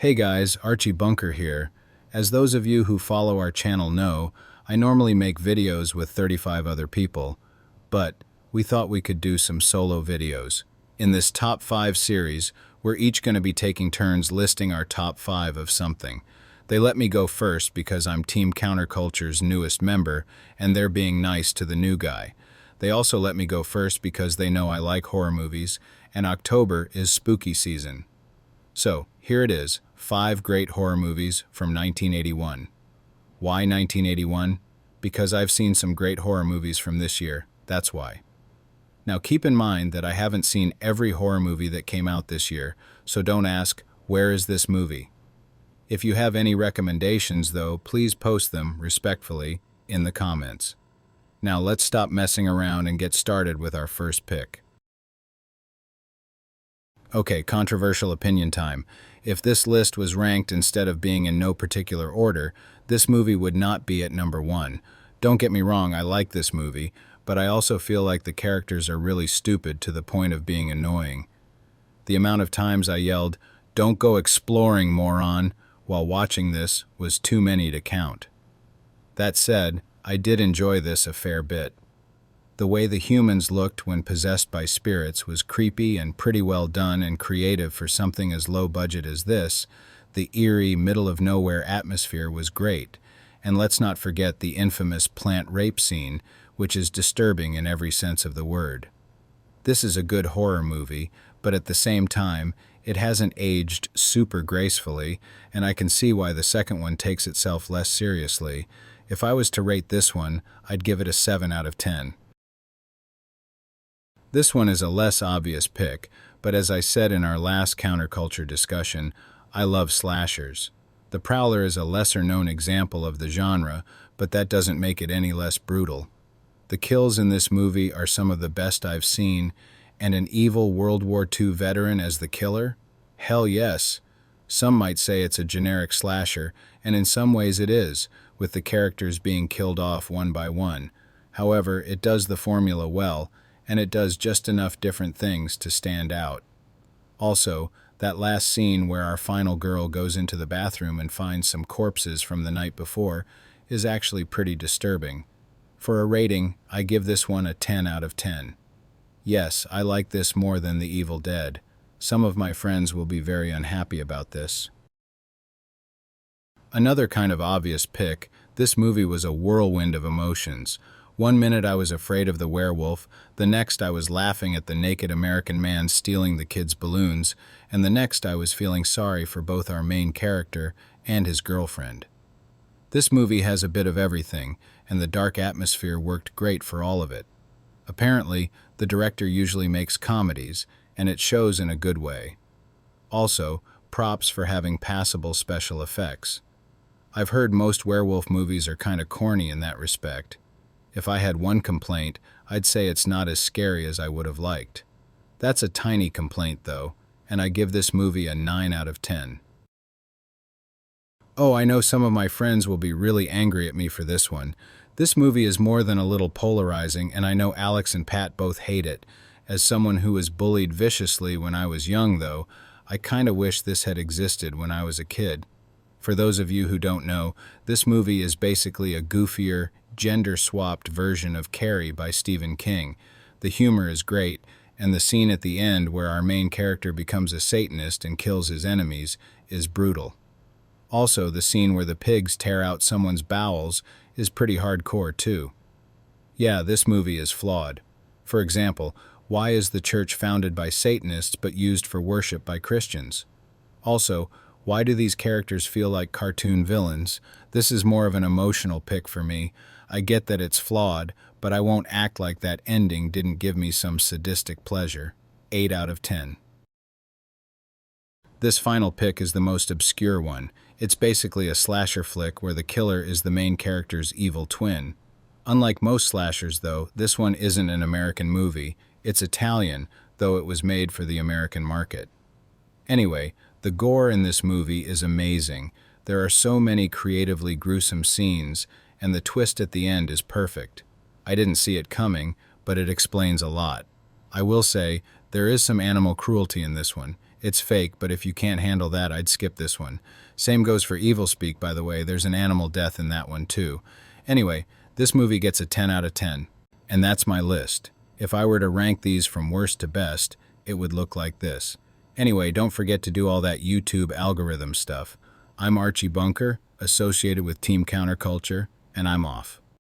Hey guys, Archie Bunker here. As those of you who follow our channel know, I normally make videos with 35 other people, but we thought we could do some solo videos. In this top 5 series, we're each going to be taking turns listing our top 5 of something. They let me go first because I'm Team Counterculture's newest member, and they're being nice to the new guy. They also let me go first because they know I like horror movies, and October is spooky season. So, here it is, 5 great horror movies from 1981. Why 1981? Because I've seen some great horror movies from this year, that's why. Now keep in mind that I haven't seen every horror movie that came out this year, so don't ask, where is this movie? If you have any recommendations though, please post them, respectfully, in the comments. Now let's stop messing around and get started with our first pick. Okay, controversial opinion time. If this list was ranked instead of being in no particular order, this movie would not be at number 1. Don't get me wrong, I like this movie, but I also feel like the characters are really stupid to the point of being annoying. The amount of times I yelled, "Don't go exploring, moron," while watching this was too many to count. That said, I did enjoy this a fair bit. The way the humans looked when possessed by spirits was creepy and pretty well done and creative for something as low budget as this. The eerie, middle-of-nowhere atmosphere was great. And let's not forget the infamous plant rape scene, which is disturbing in every sense of the word. This is a good horror movie, but at the same time, it hasn't aged super gracefully, and I can see why the second one takes itself less seriously. If I was to rate this one, I'd give it a 7 out of 10. This one is a less obvious pick, but as I said in our last counterculture discussion, I love slashers. The Prowler is a lesser-known example of the genre, but that doesn't make it any less brutal. The kills in this movie are some of the best I've seen, and an evil World War II veteran as the killer? Hell yes. Some might say it's a generic slasher, and in some ways it is, with the characters being killed off one by one. However, it does the formula well, and it does just enough different things to stand out. Also, that last scene where our final girl goes into the bathroom and finds some corpses from the night before is actually pretty disturbing. For a rating, I give this one a 10 out of 10. Yes, I like this more than The Evil Dead. Some of my friends will be very unhappy about this. Another kind of obvious pick, this movie was a whirlwind of emotions. One minute I was afraid of the werewolf, the next I was laughing at the naked American man stealing the kids' balloons, and the next I was feeling sorry for both our main character and his girlfriend. This movie has a bit of everything, and the dark atmosphere worked great for all of it. Apparently, the director usually makes comedies, and it shows in a good way. Also, props for having passable special effects. I've heard most werewolf movies are kinda corny in that respect. If I had one complaint, I'd say it's not as scary as I would have liked. That's a tiny complaint, though, and I give this movie a 9 out of 10. Oh, I know some of my friends will be really angry at me for this one. This movie is more than a little polarizing, and I know Alex and Pat both hate it. As someone who was bullied viciously when I was young, though, I kinda wish this had existed when I was a kid. For those of you who don't know, this movie is basically a goofier, gender-swapped version of Carrie by Stephen King. The humor is great, and the scene at the end where our main character becomes a Satanist and kills his enemies is brutal. Also, the scene where the pigs tear out someone's bowels is pretty hardcore too. Yeah, this movie is flawed. For example, why is the church founded by Satanists but used for worship by Christians? Also, why do these characters feel like cartoon villains? This is more of an emotional pick for me. I get that it's flawed, but I won't act like that ending didn't give me some sadistic pleasure. 8 out of 10. This final pick is the most obscure one. It's basically a slasher flick where the killer is the main character's evil twin. Unlike most slashers, though, this one isn't an American movie. It's Italian, though it was made for the American market. Anyway, the gore in this movie is amazing. There are so many creatively gruesome scenes, and the twist at the end is perfect. I didn't see it coming, but it explains a lot. I will say, there is some animal cruelty in this one. It's fake, but if you can't handle that, I'd skip this one. Same goes for Evil Speak, by the way. There's an animal death in that one, too. Anyway, this movie gets a 10 out of 10. And that's my list. If I were to rank these from worst to best, it would look like this. Anyway, don't forget to do all that YouTube algorithm stuff. I'm Archie Bunker, associated with Team Counterculture, and I'm off.